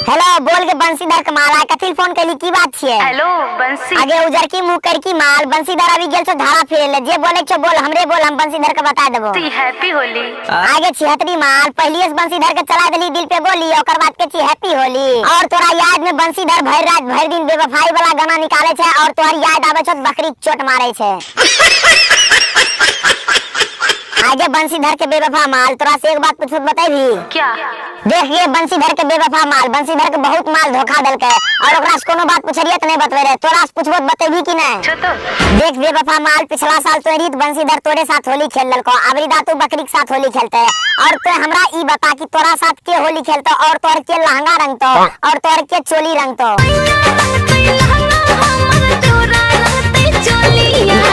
Hello बोल के बंसीधर कमाल है कथिल फोन कैली की बात छिए। हेलो बंसी आगे उजर की मुंह कर की माल बंसीधर अभी गेल छो धारा फिरे ले जे बोले छो बोल हमरे बोल हम बंसीधर के बता देबो। हैप्पी होली। आगे छिहत्तरी माल पहलिए से बंसीधर के चला देली दिल पे बोली ओकर बाद के छी हैप्पी होली। और तोरा याद में बंसीधर भर रात भर दिन बेवफाई वाला गाना निकाले छे और तोहर याद आवे छो बकरी चोट मारे छे। आगे बंसीधर के बेवफा माल तोरा से एक बात पूछ बताई क्या? देख ये बंसीधर के बेवफा माल बंसीधर के बहुत माल धोखा देलके और ओकरा से कोनो बात पूछलिए त नहीं बतवे रे तोरा से पूछबो बतेबी कि नहीं। देख बेवफा माल पिछला साल तोरी बंसीधर तोरे साथ होली खेल ललको अबरी दातू बकरी के साथ होली खेलते और तो हमरा ई बता कि तोरा साथ के होली खेलतो और तोर के लहंगा रंगतो और तोर के चोली रंगतो।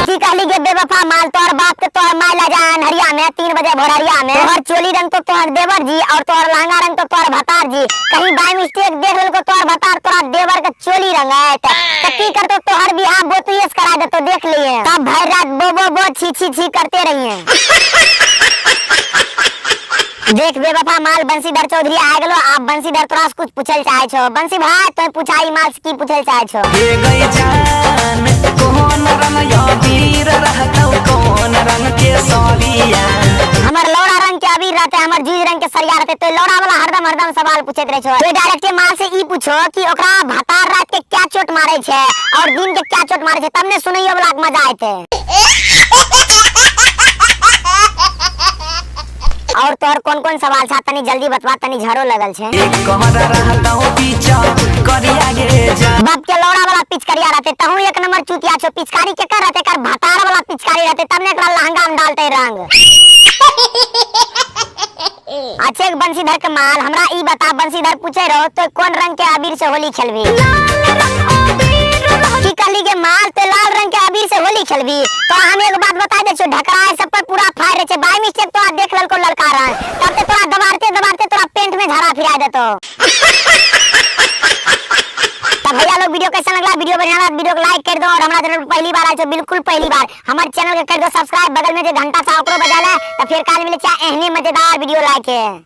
की कहली के बेवफा माल तोर बाप के तोर माय ला जान हरिया में 3 बजे भोररिया में तोहर चोली रंग तो तोहर देवर जी और तोहर लहंगा रंग तो तोहर भतार जी कहीं बाय मिस्टेक देख लेलको तोहर भतार तोरा देवर के चोली रंग है त की करतो तोहर बियाह बोतुएस करा दे तो देख लिए तब भर रात बो बो बो छी छी छी करते रहिए। देख बेवफा माल बंसीधर चौधरी आ गेलो आप बंसीधर तोरा से कुछ पूछल चाहे छो बंसी भाई तो पूछाई माल से की पूछल चाहे छो। ये गई जान कौन रंग या वीर रहतौ कौन रंग के सौरिया हमर लौड़ा रंग के अबीर रहते हमर जूझ रंग के सरिया रहते तो लौड़ा वाला हरदम सवाल पूछत रहे छो। तो डायरेक्ट माल से ई पूछो कि ओकरा भतार रात के क्या चोट मारे छे और दिन के क्या चोट मारे छे तब ने सुनैयो वाला मजा आते। और तोहर कौन-कौन सवाल छा तनी जल्दी बतवा तनी झरो लगल छे। एक कहरा रहतौ पीछा करिया गे जा बाप के लौड़ा वाला पिचकारिया रहते तहु एक नंबर चूतिया छो पिचकारी के कर रहते कर भतार वाला पिचकारी रहते तब ने एकरा लहंगा में डालते रंग। अच्छा एक बंसीधर के माल हमरा ई बता बंसीधर पूछे रहो तो कौन रंग के अबीर से होली खेलबी। की कहली के माल तो लाल रंग के अबीर से होली खेलबी तो हम एक बात बता दे छो ढकराए सब पर पूरा फायर रे छे बाय मिस्टेक तो देख ललको ललका रंग तब ते तोरा दबाड़ते तोरा पेंट में झाड़ा फिरा देतो। तब भैया लोग वीडियो कैसा लगला वीडियो बढ़िया लगा वीडियो को लाइक कर दो और हमारा चैनल पहली बार आए तो बिल्कुल पहली बार हमारे चैनल के कर दो सब्सक्राइब बगल में जो घंटा सा ओकरो बजा ले तो फिर काल मिले चाहे एहने मजेदार वीडियो लाइक है।